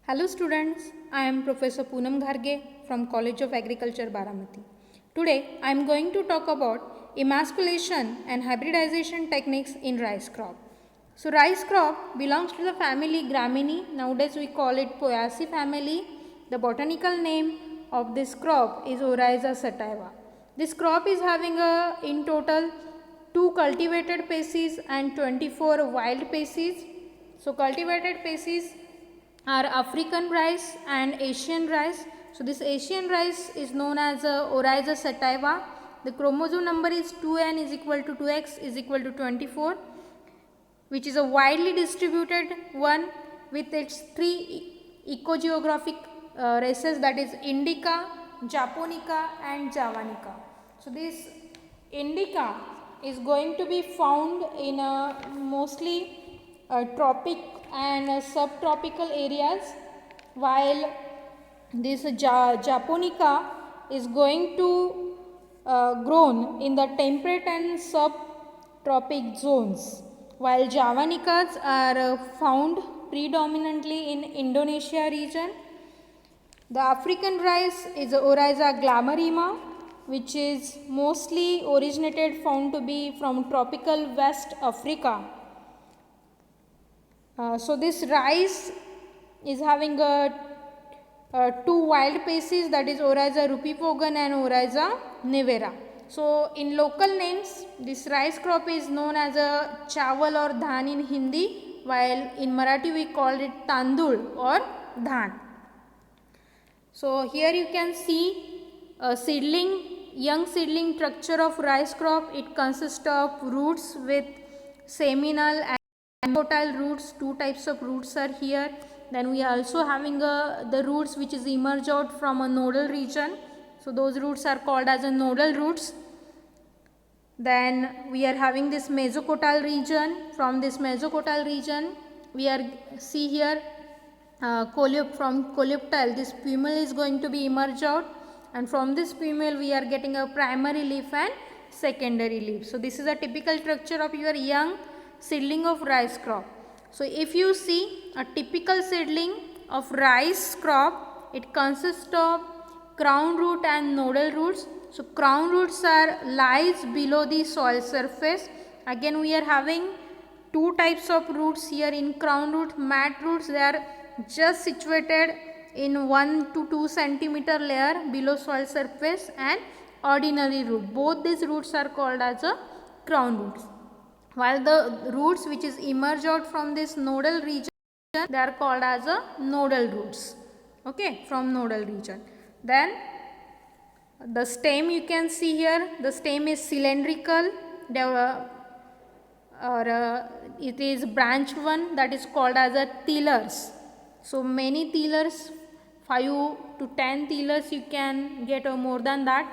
Hello students, I am Professor Poonam Gharge from College of Agriculture Baramati. Today I am going to talk about emasculation and hybridization techniques in rice crop. So rice crop belongs to the family Gramineae. Nowadays we call it Poaceae family. The botanical name of this crop is Oryza sativa. This crop is having in total 2 cultivated species and 24 wild species. So cultivated species are African rice and Asian rice. So this Asian rice is known as Oryza sativa. The chromosome number is 2n is equal to 2x is equal to 24, which is a widely distributed one with its 3 ecogeographic races, that is Indica, Japonica and Javanica. So this Indica is going to be found in mostly tropic and subtropical areas, while this Japonica is going to grown in the temperate and subtropic zones, while Javanicas are found predominantly in Indonesia region. The African rice is Oryza glamarima, which is mostly originated found to be from tropical West Africa. So this rice is having 2 wild species, that is Oryza rupipogon and Oryza nevera. So in local names this rice crop is known as a chawal or dhan in Hindi, while in Marathi we call it tandul or dhan. So here you can see a young seedling structure of rice crop. It consists of roots with seminal and motile roots. 2 types of roots are here. Then we are also having the roots which is emerged out from a nodal region. So those roots are called as a nodal roots. Then we are having this mesocotyle region. From this mesocotyle region we are see here from coleoptile this pumil is going to be emerged out, and from this pumil we are getting a primary leaf and secondary leaf. So this is a typical structure of your young seedling of rice crop. So if you see a typical seedling of rice crop, it consists of crown root and nodal roots. So crown roots lies below the soil surface. Again we are having 2 types of roots here in crown root. Mat roots, they are just situated in 1 to 2 centimeter layer below soil surface, and ordinary root. Both these roots are called as a crown roots, while the roots which is emerged out from this nodal region, they are called as a nodal roots, okay, from nodal region. Then the stem you can see here, the stem is cylindrical it is branched one, that is called as a tillers. So many tillers, 5 to 10 tillers you can get, or more than that,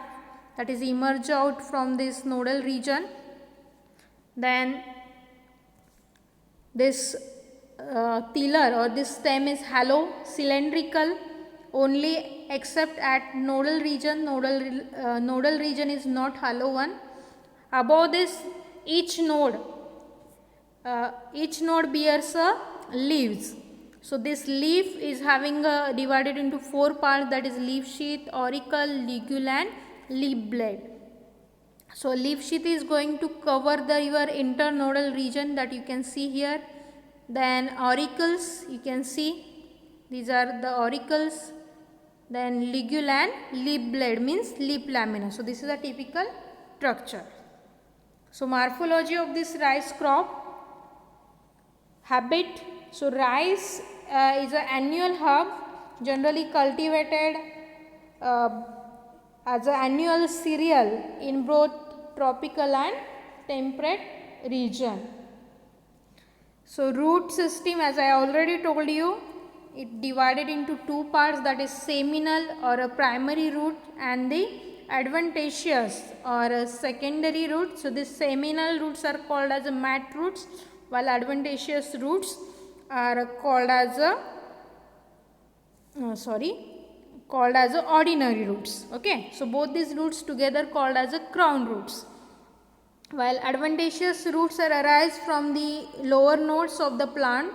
that is emerged out from this nodal region. Then this tiller or this stem is hollow, cylindrical only, except at nodal region. Nodal region is not hollow one. Above this, each node bears leaves. So this leaf is having divided into 4 parts, that is leaf sheath, auricle, ligule and leaf blade. So leaf sheath is going to cover your internodal region that you can see here. Then auricles you can see, these are the auricles. Then ligule and leaf blade means leaf lamina. So this is a typical structure. So morphology of this rice crop. Habit. So rice is an annual herb, generally cultivated as an annual cereal in both tropical and temperate region. So root system, as I already told you, it divided into 2 parts, that is seminal or a primary root and the adventitious or a secondary root. So these seminal roots are called as a mat roots, while adventitious roots are called as ordinary roots. Okay, so both these roots together called as a crown roots, while adventitious roots arise from the lower nodes of the plant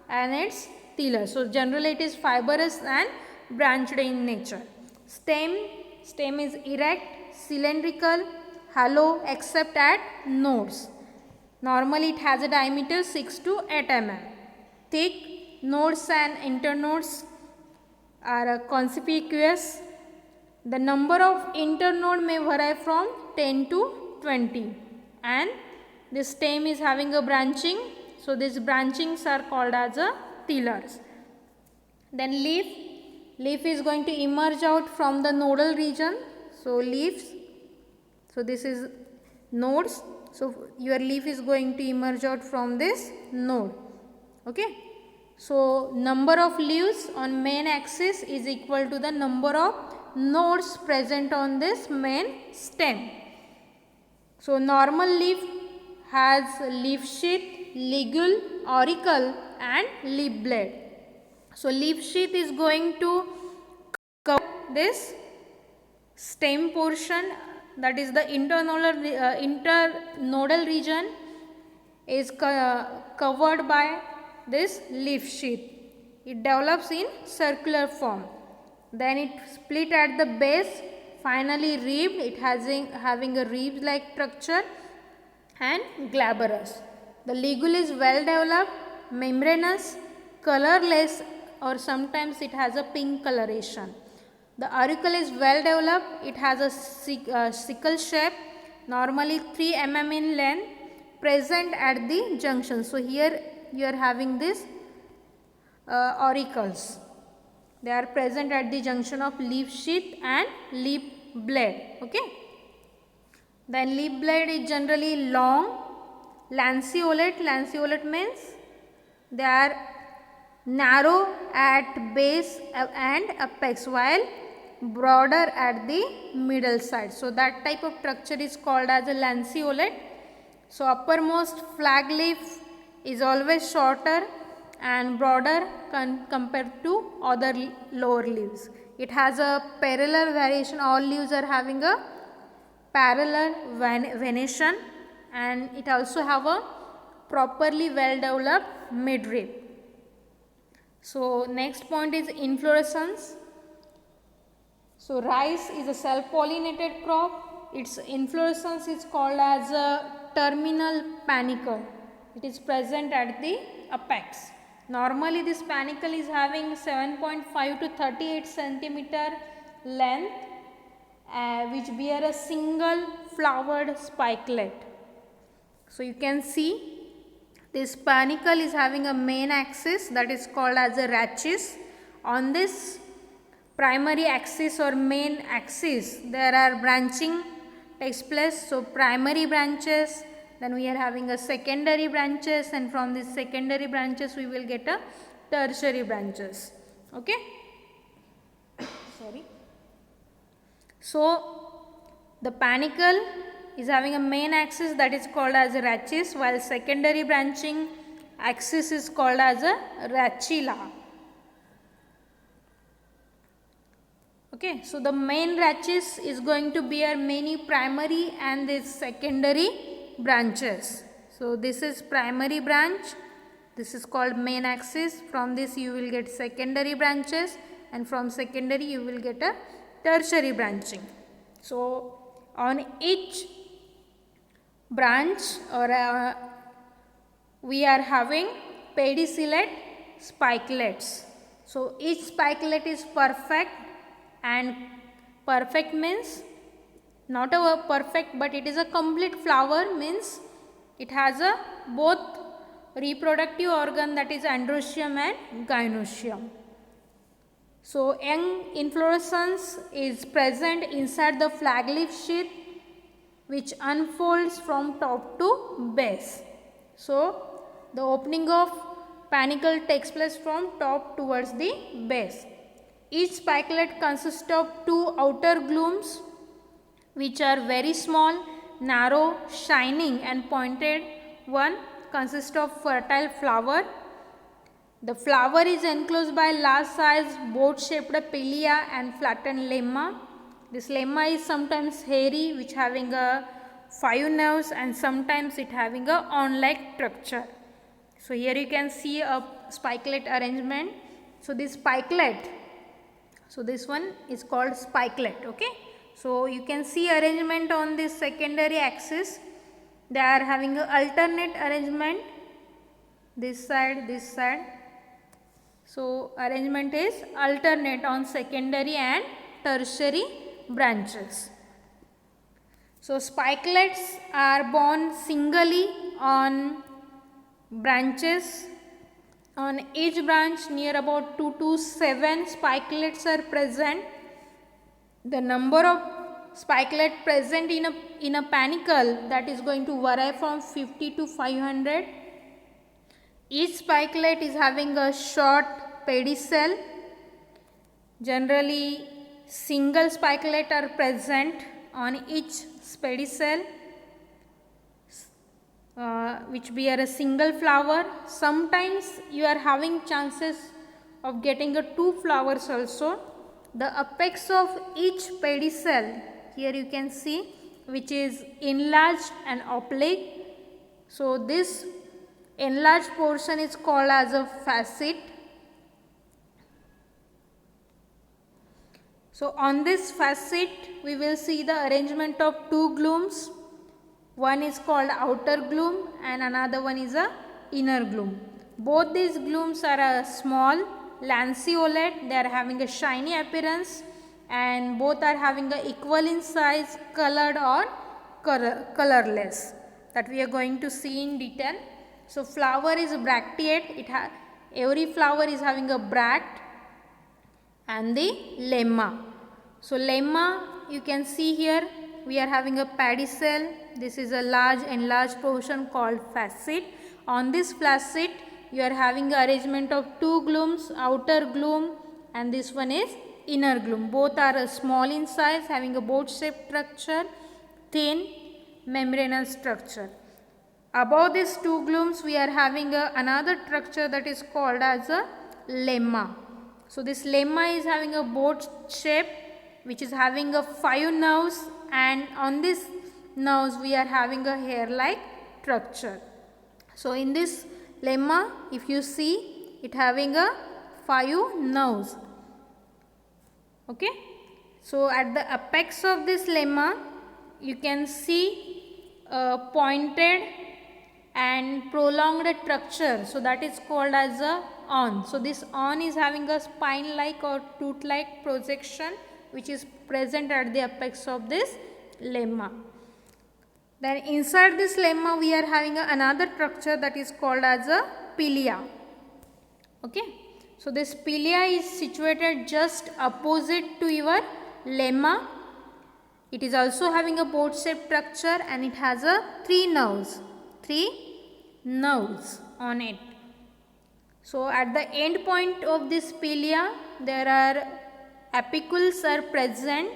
and its tiller. So generally it is fibrous and branched in nature. Stem is erect, cylindrical, hollow except at nodes. Normally it has a diameter 6 to 8 mm. Thick nodes and internodes are conspicuous. The number of internode may vary from 10 to 20, and this stem is having a branching. So these branchings are called as a tillers. Then leaf is going to emerge out from the nodal region. So leaves, so this is nodes. So your leaf is going to emerge out from this node. Okay. So number of leaves on main axis is equal to the number of nodes present on this main stem. So normal leaf has leaf sheath, ligule, auricle and leaf blade. So leaf sheath is going to cover this stem portion, that is the internodal region is covered by this leaf sheath. It develops in circular form. Then it split at the base, finally ribbed. It has having a rib like structure and glabrous. The ligule is well developed, membranous, colorless, or sometimes it has a pink coloration. The auricle is well developed. It has a sickle shape, normally 3 mm in length, present at the junction. So here you are having this auricles. They are present at the junction of leaf sheath and leaf blade. Okay. Then leaf blade is generally long, lanceolate. Lanceolate means they are narrow at base and apex, while broader at the middle side. So that type of structure is called as a lanceolate. So uppermost flag leaf is always shorter and broader compared to other lower leaves. It has a parallel variation. All leaves are having a parallel venation, and it also have a properly well developed midrib. So next point is inflorescence. So rice is a self-pollinated crop. Its inflorescence is called as a terminal panicle. It is present at the apex. Normally this panicle is having 7.5 to 38 centimeter length, which bear a single flowered spikelet. So you can see this panicle is having a main axis that is called as a rachis. On this primary axis or main axis there are branching takes place. So primary branches, then we are having a secondary branches, and from these secondary branches we will get a tertiary branches. Okay. Sorry. So the panicle is having a main axis that is called as a rachis, while secondary branching axis is called as a rachila. Okay, so the main rachis is going to bear many primary and this secondary branches. So this is primary branch, this is called main axis. From this you will get secondary branches, and from secondary you will get a tertiary branching. So on each branch or we are having pedicellate spikelets. So each spikelet is perfect, and perfect means not a perfect, but it is a complete flower, means it has a both reproductive organ, that is androecium and gynoecium. So young inflorescence is present inside the flag leaf sheath, which unfolds from top to base. So the opening of panicle takes place from top towards the base. Each spikelet consists of 2 outer glooms, which are very small, narrow, shining and pointed. One consists of fertile flower. The flower is enclosed by large size boat shaped pilia and flattened lemma. This lemma is sometimes hairy, which having a 5 nerves, and sometimes it having a awn like structure. So here you can see a spikelet arrangement. So this spikelet, so this one is called spikelet. Okay, so you can see arrangement on this secondary axis. They are having a alternate arrangement, this side, this side. So arrangement is alternate on secondary and tertiary branches. So spikelets are borne singly on branches. On each branch near about 2 to 7 spikelets are present. The number of spikelet present in a panicle, that is going to vary from 50 to 500. Each spikelet is having a short pedicel. Generally single spikelet are present on each pedicel, which bear a single flower. Sometimes you are having chances of getting a 2 flowers also. The apex of each pedicel, here you can see, which is enlarged and oblique. So this enlarged portion is called as a facet. So on this facet we will see the arrangement of 2 glumes. One is called outer glume and another one is a inner glume. Both these glumes are small, lanceolate. They are having a shiny appearance and both are having a equal in size, colored or colorless, that we are going to see in detail. So flower is bracteate. Every flower is having a bract and the lemma. So lemma, you can see here we are having a pedicel. This is a large enlarged portion called facet. On this facet you are having arrangement of 2 glumes, outer glume and this one is inner glume. Both are small in size, having a boat shaped structure, thin membranous structure. Above these 2 glumes we are having another structure that is called as a lemma. So this lemma is having a boat shape which is having a 5 nerves, and on this nerves we are having a hair like structure. So in this lemma, if you see, it having a 5 nerves. Okay. So at the apex of this lemma you can see a pointed and prolonged structure. So that is called as a awn. So this awn is having a spine like or tooth like projection which is present at the apex of this lemma. Then inside this lemma we are having another structure that is called as a pilia. Okay. So this pilia is situated just opposite to your lemma. It is also having a boat shaped structure and it has a 3 nerves on it. So at the end point of this pilia there are apicules are present.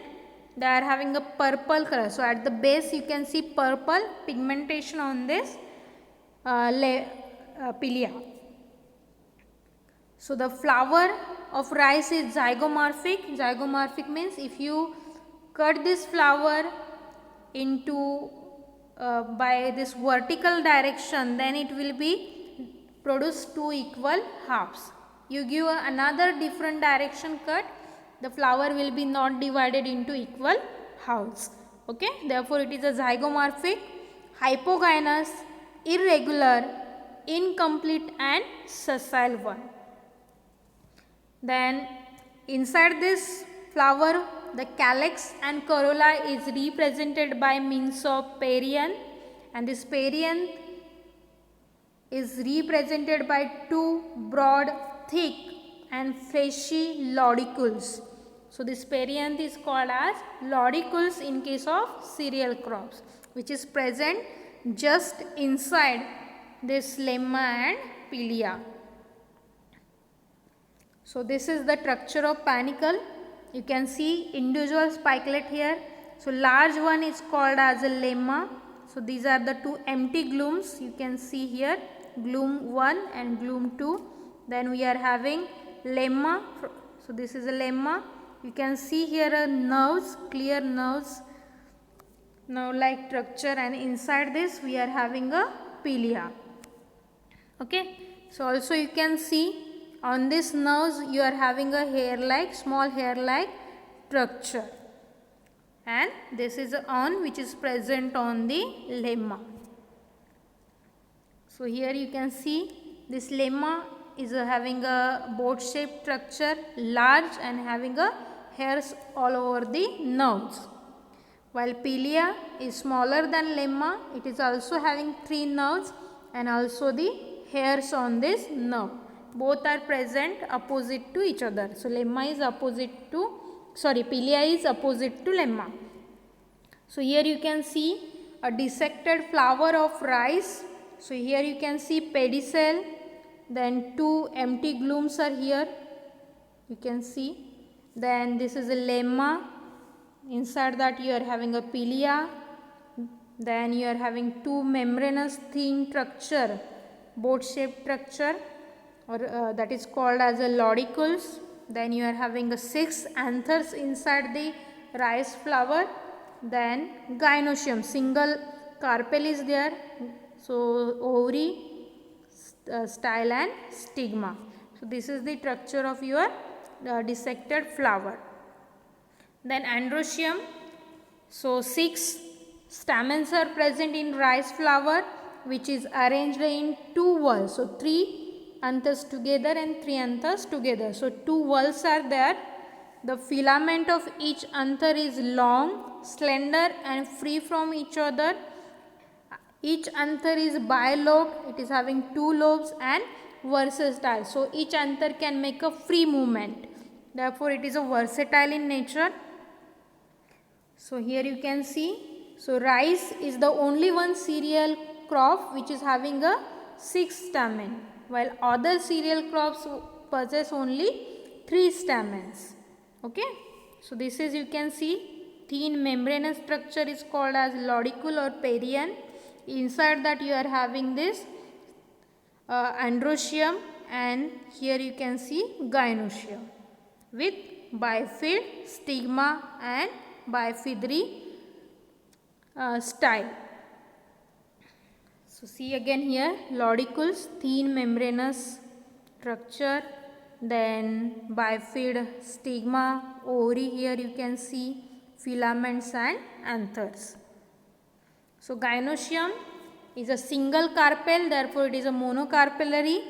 They are having a purple color. So at the base you can see purple pigmentation on this pilia. So the flower of rice is zygomorphic. Zygomorphic means if you cut this flower into by this vertical direction, then it will be produce 2 equal halves. You give another different direction cut, the flower will be not divided into equal halves. Okay. Therefore it is a zygomorphic, hypogynous, irregular, incomplete and sessile one. Then inside this flower the calyx and corolla is represented by means of perianth, and this perianth is represented by 2 broad, thick and fleshy laudicules. So this perianth is called as laudicules in case of cereal crops, which is present just inside this lemma and pilia. So this is the structure of panicle. You can see individual spikelet here. So large one is called as a lemma. So these are the 2 empty glumes you can see here, glume 1 and glume 2. Then we are having lemma. So this is a lemma. You can see here a nerves, clear nerves, nerve like structure, and inside this we are having a pilia. Okay. So also you can see on this nerves you are having a hair-like, small hair-like structure, and this is on which is present on the lemma. So here you can see this lemma is having a boat shaped structure, large and having a hairs all over the nerves. While pilia is smaller than lemma, it is also having 3 nerves and also the hairs on this nerve. Both are present opposite to each other. So lemma is opposite to, pilia is opposite to lemma. So here you can see a dissected flower of rice. So here you can see pedicel, then 2 empty glooms are here, you can see. Then this is a lemma, inside that you are having a pilia, then you are having 2 membranous thin structure, boat shaped structure, or that is called as a laudicules. Then you are having a 6 anthers inside the rice flower. Then gynoecium, single carpel is there. So ovary, style and stigma. So this is the structure of your dissected flower. Then androecium. So 6 stamens are present in rice flower, which is arranged in 2 whorls. So 3 anthers together and 3 anthers together. So 2 whorls are there. The filament of each anther is long, slender and free from each other. Each anther is bilobed, it is having 2 lobes and versatile. So each anther can make a free movement. Therefore it is a versatile in nature. So here you can see, so rice is the only one cereal crop which is having a 6 stamen, while other cereal crops possess only 3 stamens. Okay. So this is, you can see, thin membranous structure is called as laudicule or perianth. Inside that you are having this androecium, and here you can see gynoecium with bifid stigma and biphysery style. So see again here, laudicules, thin membranous structure, then bifid stigma, ovary, here you can see filaments and anthers. So gynoecium is a single carpel, therefore it is a monocarpellary.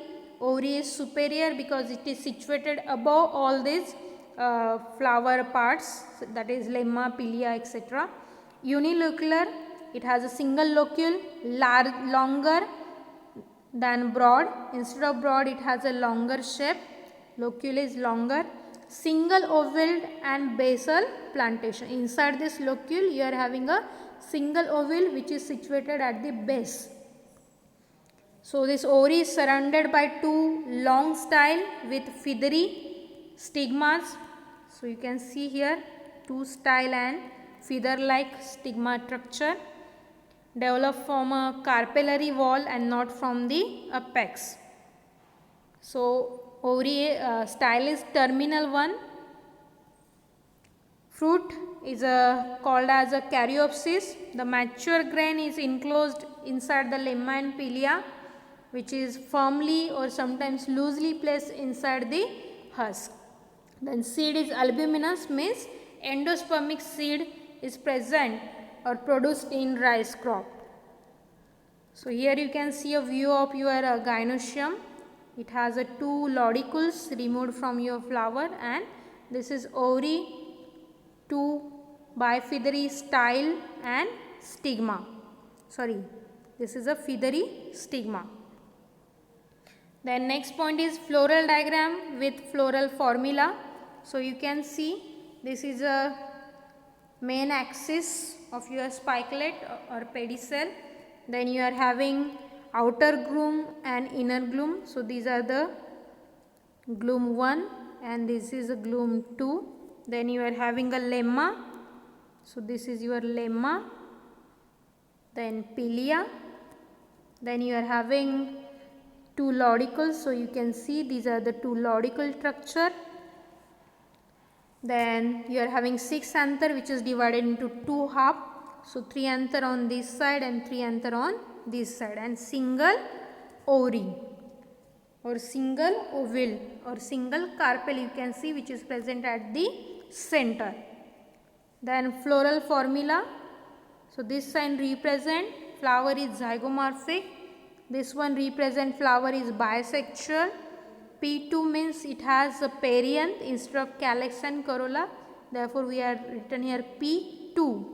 Ovary is superior because it is situated above all these flower parts, that is lemma, pilia, etc. Unilocular, it has a single locule, longer than broad. Instead of broad, it has a longer shape. Locule is longer. Single ovuled and basal plantation. Inside this locule, you are having a single ovule which is situated at the base. So this ovary is surrounded by 2 long style with feathery stigmas. So you can see here 2 style and feather like stigma structure develop from a carpellary wall and not from the apex. So ovary style is terminal one. Fruit is called as a caryopsis. The mature grain is enclosed inside the lemma and pilia, which is firmly or sometimes loosely placed inside the husk. Then seed is albuminous, means endospermic seed is present or produced in rice crop. So here you can see a view of your gynoecium. It has 2 laudicules removed from your flower, and this is ovary, 2 biphysery style and stigma. Sorry, this is a feathery stigma. Then next point is floral diagram with floral formula. So you can see this is a main axis of your spikelet or pedicel. Then you are having outer gloom and inner gloom. So these are the gloom 1 and this is a gloom 2. Then you are having a lemma. So this is your lemma. Then pilia. Then you are having 2 laudicules. So you can see these are the 2 laudicle structure. Then you are having 6 anther which is divided into 2 half. So 3 anther on this side and 3 anther on this side, and single ovary. or single ovule or single carpel you can see, which is present at the center. Then floral formula. So this sign represent flower is zygomorphic. This one represent flower is bisexual. P2 means it has a perianth instead of calyx and corolla. Therefore, we are written here P2.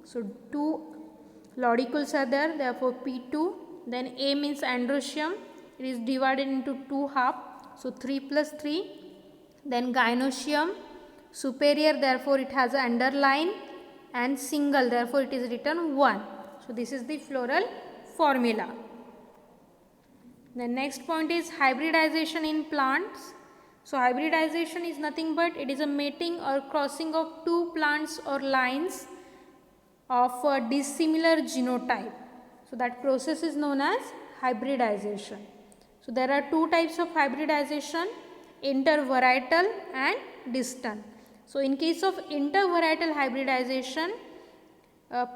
So 2 laudicules are there. Therefore, P2. Then A means androecium. It is divided into 2 half. So 3 plus 3. Then gynoecium. Superior, therefore it has an underline, and single, therefore it is written 1. So this is the floral formula. The next point is hybridization in plants. So hybridization is nothing but it is a mating or crossing of two plants or lines of a dissimilar genotype. So that process is known as hybridization. So there are two types of hybridization, intervarietal and distant. So in case of intervarietal hybridization,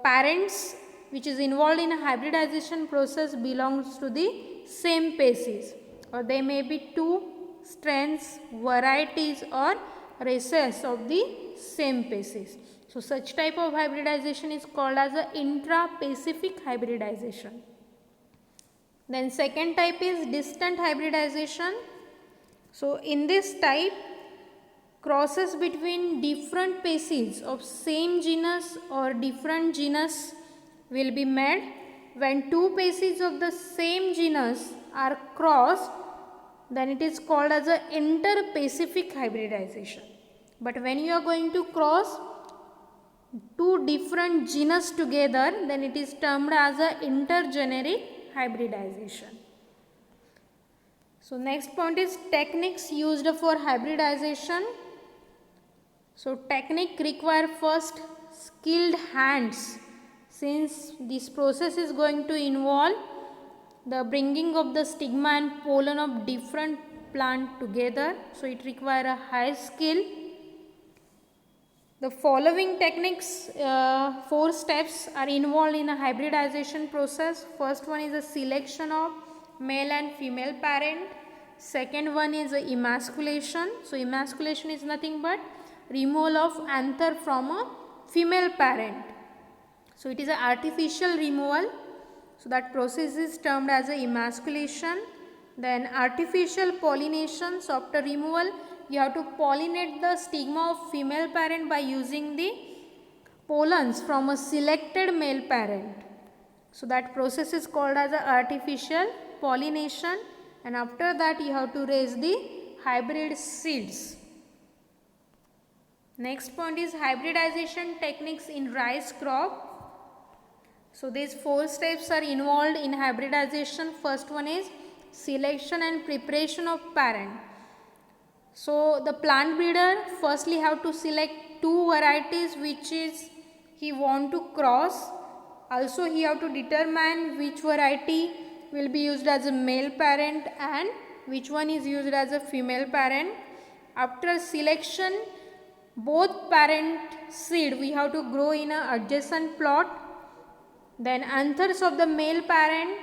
parents which is involved in a hybridization process belongs to the same species, or they may be two strains, varieties or races of the same species. So such type of hybridization is called as a intra-specific hybridization. Then second type is distant hybridization. So in this type, crosses between different species of same genus or different genus will be made. When two species of the same genus are crossed, then it is called as a interspecific hybridization. But when you are going to cross two different genus together, then it is termed as a intergeneric hybridization. So next point is techniques used for hybridization. So technique require first skilled hands, since this process is going to involve the bringing of the stigma and pollen of different plant together. So it require a high skill. The following techniques, 4 steps are involved in a hybridization process. First one is a selection of male and female parent. Second one is a emasculation. So emasculation is nothing but removal of anther from a female parent. So it is an artificial removal. So that process is termed as a emasculation. Then artificial pollination. So after removal, you have to pollinate the stigma of female parent by using the pollens from a selected male parent. So that process is called as a artificial pollination, and after that you have to raise the hybrid seeds. Next point is hybridization techniques in rice crop. So these 4 steps are involved in hybridization. First one is selection and preparation of parent. So the plant breeder firstly have to select 2 varieties which is he want to cross. Also he have to determine which variety will be used as a male parent and which one is used as a female parent. After selection, both parent seed we have to grow in a adjacent plot. Then anthers of the male parent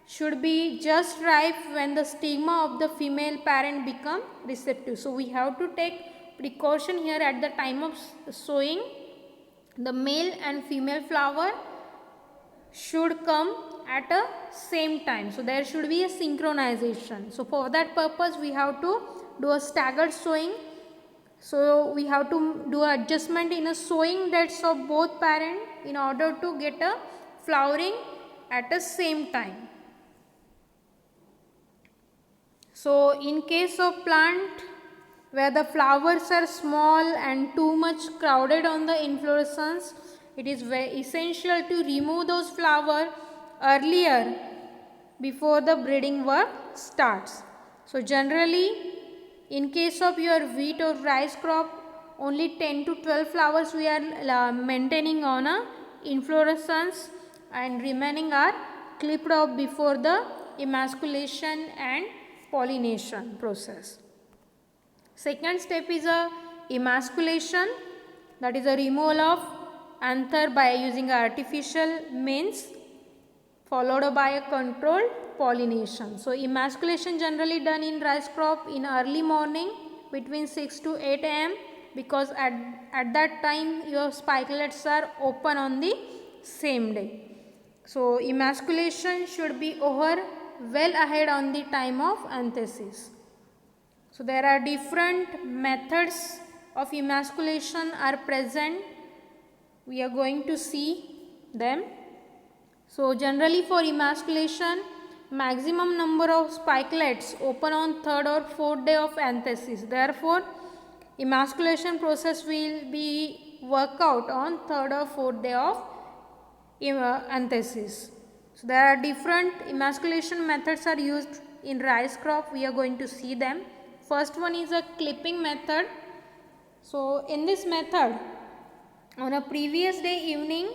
should be just ripe when the stigma of the female parent become receptive. So we have to take precaution here at the time of sowing. The male and female flower should come at a same time. So there should be a synchronization. So for that purpose we have to do a staggered sowing. So we have to do adjustment in a sowing dates of both parent in order to get a flowering at the same time. So in case of plant where the flowers are small and too much crowded on the inflorescence, it is very essential to remove those flowers earlier before the breeding work starts. So generally in case of your wheat or rice crop, only 10 to 12 flowers we are maintaining on a inflorescence, and remaining are clipped off before the emasculation and pollination process. Second step is a emasculation, that is a removal of anther by using artificial means followed by a controlled pollination. So emasculation generally done in rice crop in early morning between 6 to 8 am, because at that time your spikelets are open on the same day. So emasculation should be over well ahead on the time of anthesis. So there are different methods of emasculation are present. We are going to see them. So generally for emasculation, maximum number of spikelets open on third or fourth day of anthesis. Therefore, emasculation process will be work out on third or fourth day of anthesis. So there are different emasculation methods are used in rice crop. We are going to see them. First one is a clipping method. So in this method, on a previous day evening,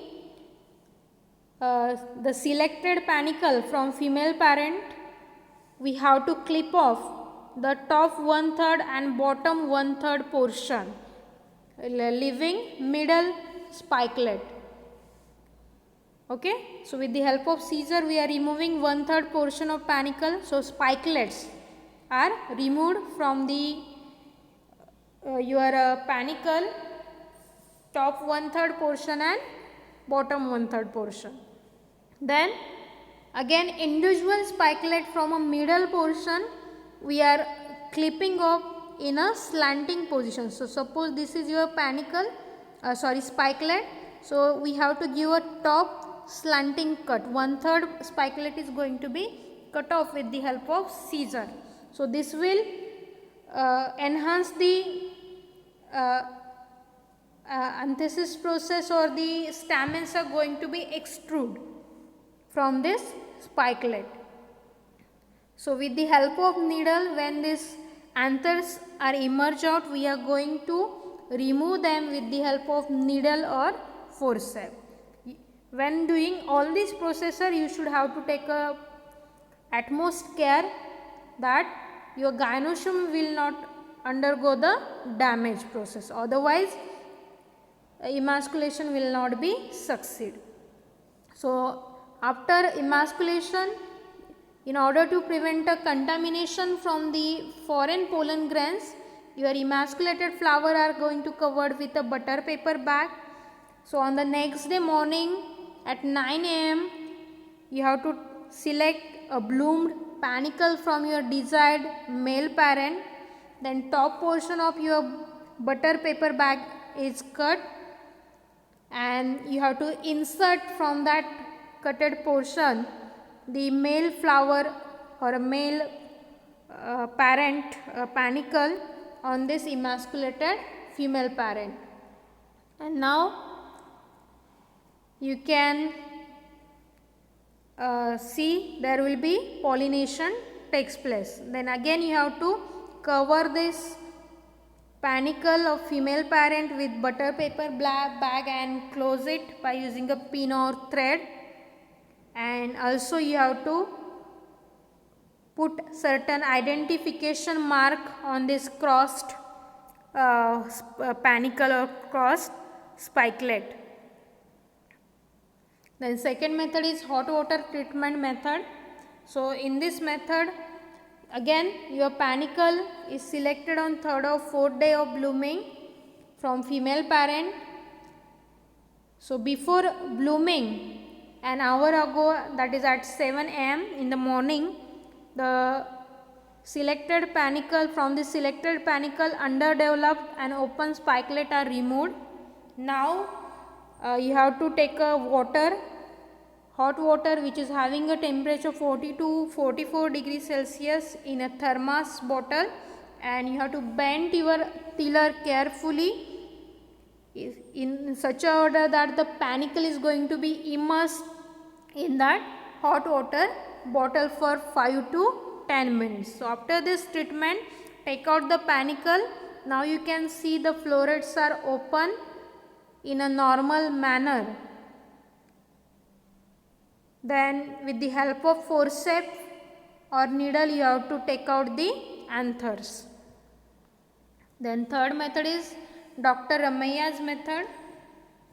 the selected panicle from female parent, we have to clip off the top 1/3 and bottom 1/3 portion, leaving middle spikelet. Okay, so with the help of scissor we are removing 1/3 portion of panicle. So spikelets are removed from the your panicle, top 1/3 portion and bottom 1/3 portion. Then again individual spikelet from a middle portion we are clipping off in a slanting position. So suppose this is your panicle, spikelet. So we have to give a top slanting cut. 1/3 spikelet is going to be cut off with the help of scissor. So this will enhance the anthesis process, or the stamens are going to be extrude from this spikelet. So with the help of needle, when these anthers are emerge out, we are going to remove them with the help of needle or forceps. When doing all this procedure, you should have to take a utmost care that your gynoecium will not undergo the damage process, otherwise emasculation will not be succeed. So after emasculation, in order to prevent a contamination from the foreign pollen grains, your emasculated flower are going to covered with a butter paper bag. So on the next day morning at 9 am, you have to select a bloomed panicle from your desired male parent. Then top portion of your butter paper bag is cut, and you have to insert from that cutted portion the male flower or a male parent panicle on this emasculated female parent. And now you can see there will be pollination takes place. Then again you have to cover this panicle of female parent with butter paper bag and close it by using a pin or thread. And also you have to put certain identification mark on this crossed panicle or crossed spikelet. Then second method is hot water treatment method. So in this method, again your panicle is selected on third or fourth day of blooming from female parent. So before blooming, an hour ago, that is at 7 am in the morning, the selected panicle from the selected panicle underdeveloped and open spikelet are removed. Now you have to take a water, hot water which is having a temperature 40 to 44 degrees Celsius in a thermos bottle, and you have to bend your tiller carefully in such a order that the panicle is going to be immersed in that hot water bottle for 5 to 10 minutes. So after this treatment, take out the panicle. Now you can see the florets are open in a normal manner. Then with the help of forceps or needle, you have to take out the anthers. Then third method is Dr. Ramaia's method.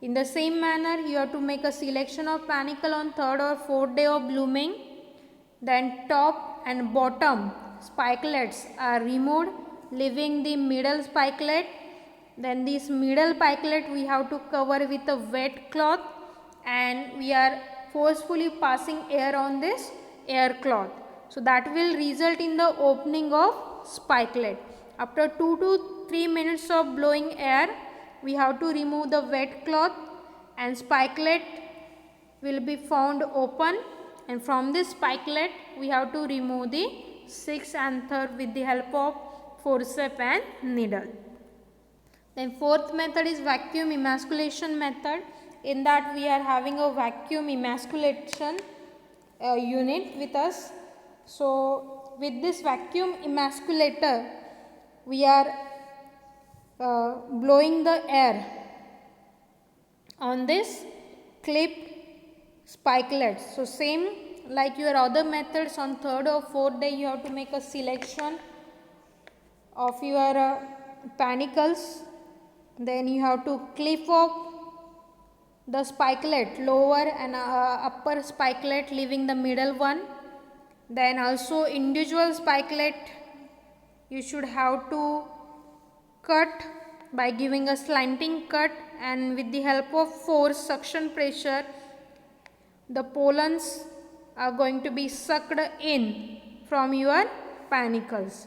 In the same manner, you have to make a selection of panicle on third or fourth day of blooming. Then top and bottom spikelets are removed, leaving the middle spikelet. Then this middle spikelet we have to cover with a wet cloth, and we are forcefully passing air on this air cloth. So that will result in the opening of spikelet. After 2 to 3 minutes of blowing air, we have to remove the wet cloth and spikelet will be found open, and from this spikelet we have to remove the 6 anther with the help of forceps and needle. Then fourth method is vacuum emasculation method. In that we are having a vacuum emasculation unit with us. So with this vacuum emasculator we are blowing the air on this clipped spikelets. So same like your other methods, on third or fourth day you have to make a selection of your panicles. Then you have to clip off the spikelet, lower and upper spikelet, leaving the middle one. Then also individual spikelet you should have to cut by giving a slanting cut, and with the help of force suction pressure the pollens are going to be sucked in from your panicles.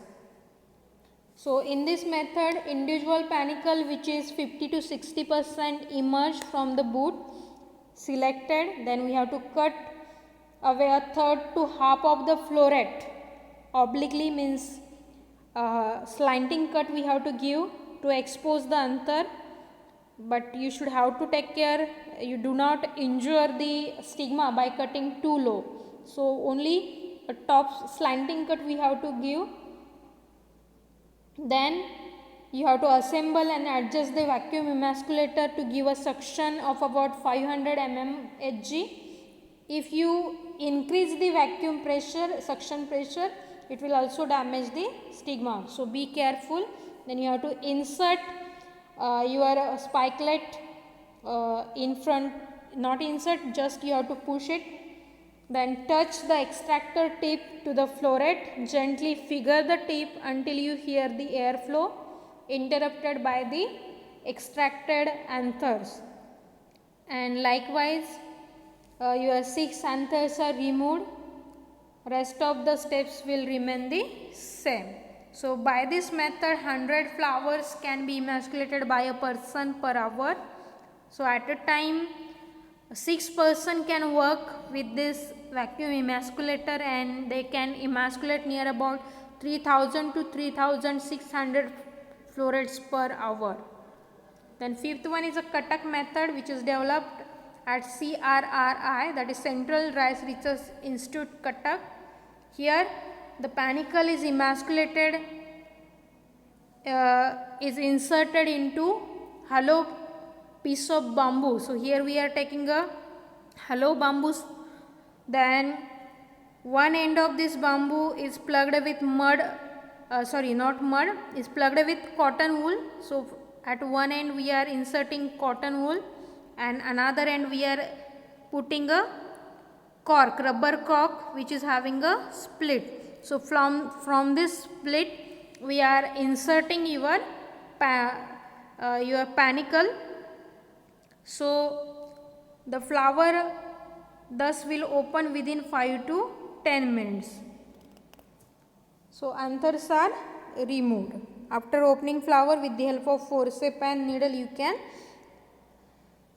So in this method, individual panicle which is 50 to 60% emerged from the boot selected. Then we have to cut away a third to half of the floret. Obliquely means slanting cut we have to give to expose the anther, but you should have to take care you do not injure the stigma by cutting too low. So only a top slanting cut we have to give. Then you have to assemble and adjust the vacuum emasculator to give a suction of about 500 mmHg. If you increase the vacuum pressure, suction pressure, it will also damage the stigma. So be careful. Then you have to insert your spikelet in front, not insert, just you have to push it. Then touch the extractor tip to the floret, gently figure the tip until you hear the airflow interrupted by the extracted anthers. And likewise your 6 anthers are removed, rest of the steps will remain the same. So by this method 100 flowers can be emasculated by a person per hour. So at a time 6 person can work with this vacuum emasculator, and they can emasculate near about 3000 to 3600 florets per hour. Then fifth one is a Cuttack method, which is developed at CRRI, that is Central Rice Research Institute, Cuttack. Here the panicle is emasculated, is inserted into hollow piece of bamboo. So here we are taking a hollow bamboo, then one end of this bamboo is plugged with mud, is plugged with cotton wool. So at one end we are inserting cotton wool, and another end we are putting a cork, rubber cork, which is having a split. So from this split we are inserting your panicle. So the flower thus will open within 5 to 10 minutes. So anthers are removed. After opening flower, with the help of forceps and needle you can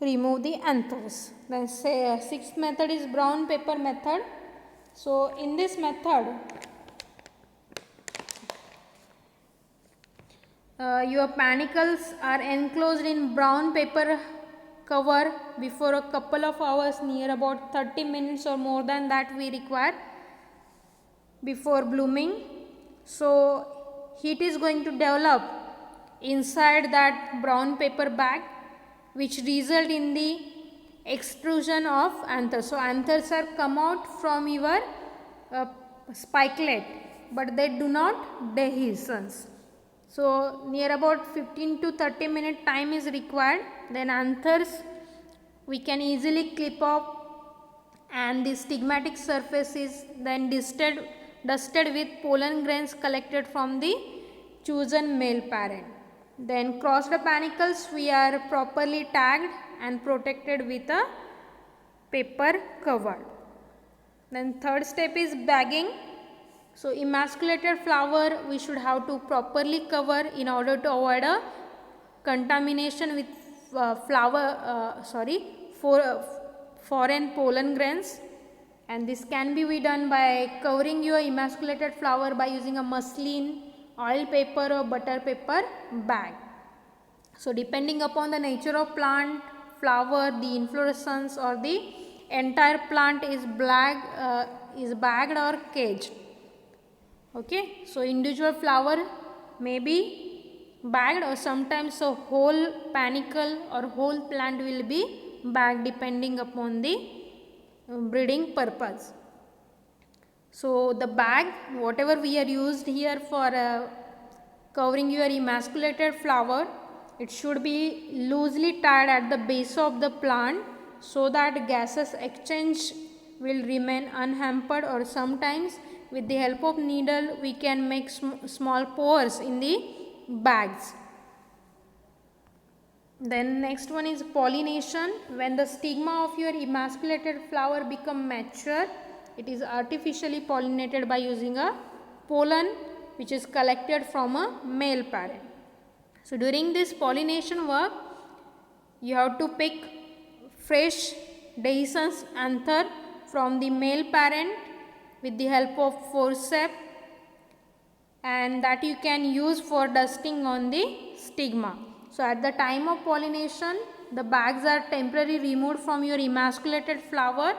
remove the anthers. Then sixth method is brown paper method. So in this method your panicles are enclosed in brown paper cover before a couple of hours, near about 30 minutes or more than that we require before blooming. So heat is going to develop inside that brown paper bag, which result in the extrusion of anthers. So anthers are come out from your spikelet, but they do not dehiscence. So near about 15 to 30 minute time is required. Then anthers we can easily clip off and the stigmatic surface is then dusted with pollen grains collected from the chosen male parent. Then crossed panicles we are properly tagged and protected with a paper cover. Then third step is bagging. So emasculated flower we should have to properly cover in order to avoid a contamination with foreign pollen grains, and this can be done by covering your emasculated flower by using a muslin, oil paper or butter paper bag. So depending upon the nature of plant, flower, the inflorescence or the entire plant is bagged or caged. Okay, so individual flower may be bagged or sometimes a whole panicle or whole plant will be bagged depending upon the breeding purpose. So the bag whatever we are used here for covering your emasculated flower, it should be loosely tied at the base of the plant so that gaseous exchange will remain unhampered, or sometimes with the help of needle we can make small pores in the bags. Then next one is pollination. When the stigma of your emasculated flower become mature, it is artificially pollinated by using a pollen which is collected from a male parent. So during this pollination work, you have to pick fresh dehiscence anther from the male parent with the help of forceps, and that you can use for dusting on the stigma. So at the time of pollination, the bags are temporarily removed from your emasculated flower,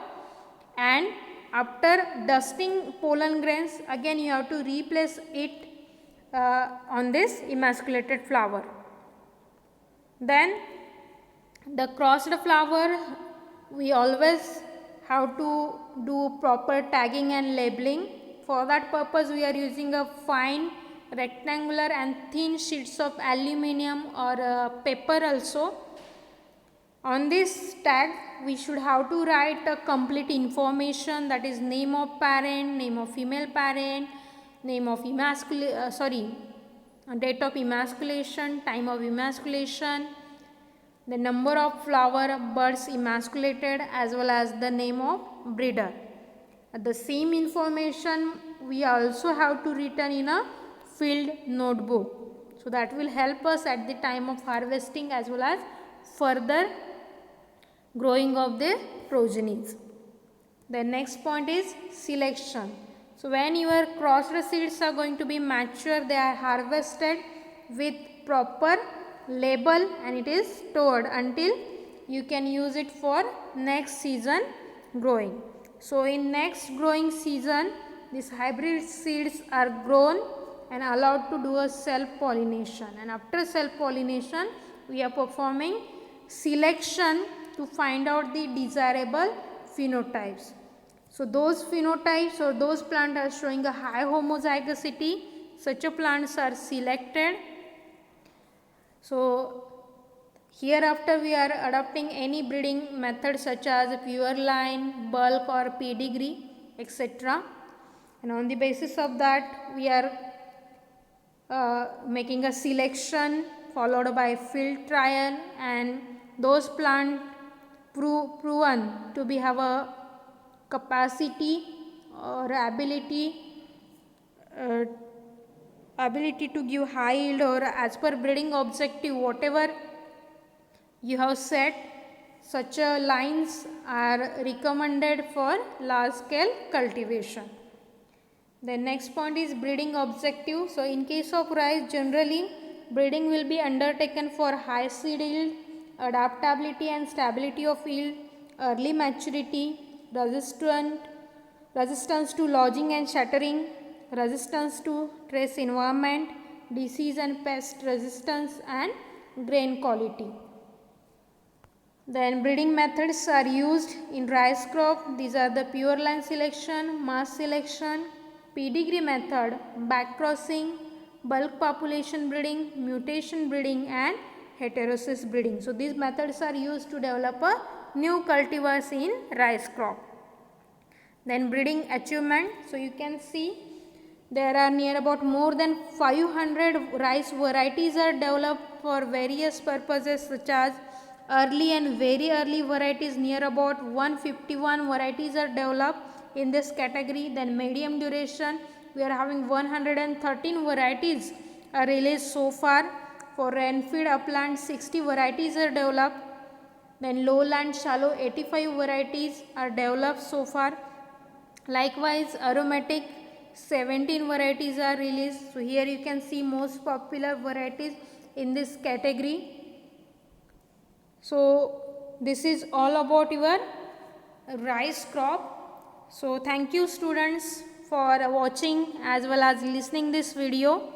and after dusting pollen grains, again you have to replace it on this emasculated flower. Then the crossed flower, we always have to do proper tagging and labeling. For that purpose we are using a fine rectangular and thin sheets of aluminium or paper also. On this tag we should have to write a complete information, that is name of parent, name of female parent, name of date of emasculation, time of emasculation, the number of flower buds emasculated, as well as the name of breeder. The same information we also have to written in a field notebook. So that will help us at the time of harvesting as well as further growing of the progenies. The next point is selection. So when your crossed seeds are going to be mature, they are harvested with proper label and it is stored until you can use it for next season growing. So in next growing season, these hybrid seeds are grown and allowed to do a self pollination, and after self pollination we are performing selection to find out the desirable phenotypes. So those phenotypes or those plants are showing a high homozygosity, such a plants are selected. So hereafter we are adopting any breeding method such as pure line, bulk or pedigree, etc. And on the basis of that we are making a selection followed by field trial, and those plants proven to be have a capacity or ability to give high yield, or as per breeding objective whatever you have set, such lines are recommended for large scale cultivation. The next point is breeding objective. So in case of rice, generally breeding will be undertaken for high seed yield, adaptability and stability of yield, early maturity, resistance to lodging and shattering, resistance to stress environment, disease and pest resistance, and grain quality. Then breeding methods are used in rice crop. These are the pure line selection, mass selection, pedigree method, backcrossing, bulk population breeding, mutation breeding, and heterosis breeding. So these methods are used to develop a new cultivars in rice crop. Then breeding achievement. So you can see there are near about more than 500 rice varieties are developed for various purposes, such as early and very early varieties. Near about 151 varieties are developed in this category. Then medium duration, we are having 113 varieties are released so far. For rainfed upland, 60 varieties are developed. Then lowland shallow, 85 varieties are developed so far. Likewise, aromatic, 17 varieties are released. So here you can see most popular varieties in this category. So this is all about your rice crop. So thank you students for watching as well as listening this video.